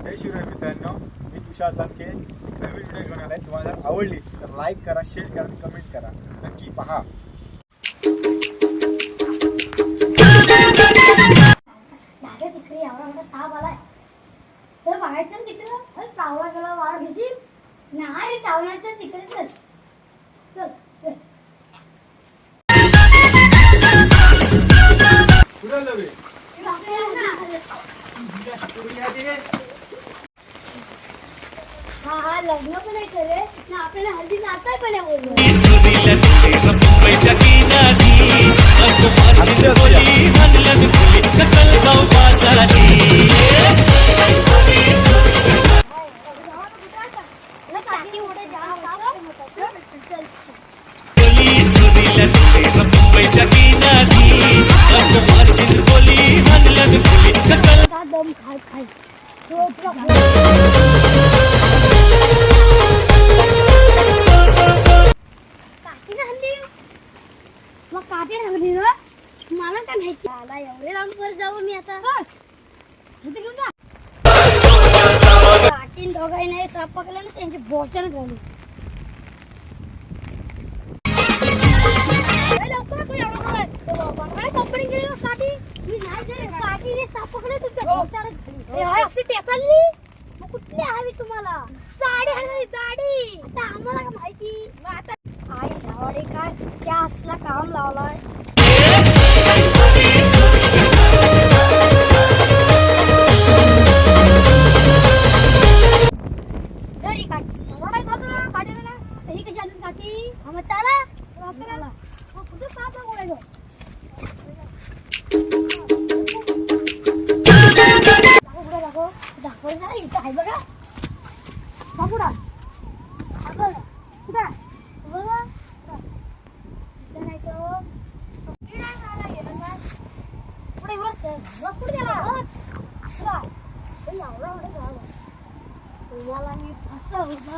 जय शिवराय मित्रांनो, मी तुषार सारखे नवीन व्हिडिओ घेऊन आलाय. तुम्हाला जर आवडली तर लाईक करा, शेअर करा आणि कमेंट करा. नक्की पहा. तिकडे एवढा मोठा साप आलाय. चल बघायचं ना तिकडे. अरे चावला गेला वार घेशील नाही रे, चावण्याचं तिकडे. चल चल चल. कुठं लवे हा हा लग्न पण आहे रे ना, आपल्याला हल्दी नाचाय पण आहे बोललो. दम खाय खाय मग काटे हल्दी ना, मला काय माहिती. मला एवढे लांब वर जाऊ मी आता. घेऊन जा. काटीन दोघाही नाही साप पकडला ना, त्यांची बोचण झाली. कंपनी गेली काठी मी नाही दे काठीने साप पकडले तुमच्या बोचण झाली. टेकली मग कुठली हवी तुम्हाला? साडी हवी साडी. आता आम्हाला काय माहिती. आता आई सावडी काय त्या असला काम लावलाय. तरी काठी काय बाजूला काढे ना, तरी कशी आणून काठी. मग चला चला मग कुठे साप लागू दाखव दाखव ना. इथं आहे बघा सापुडा. कुठं बघा नाही तो पुढे पुढे गेला. तुम्हाला मी फसवलं.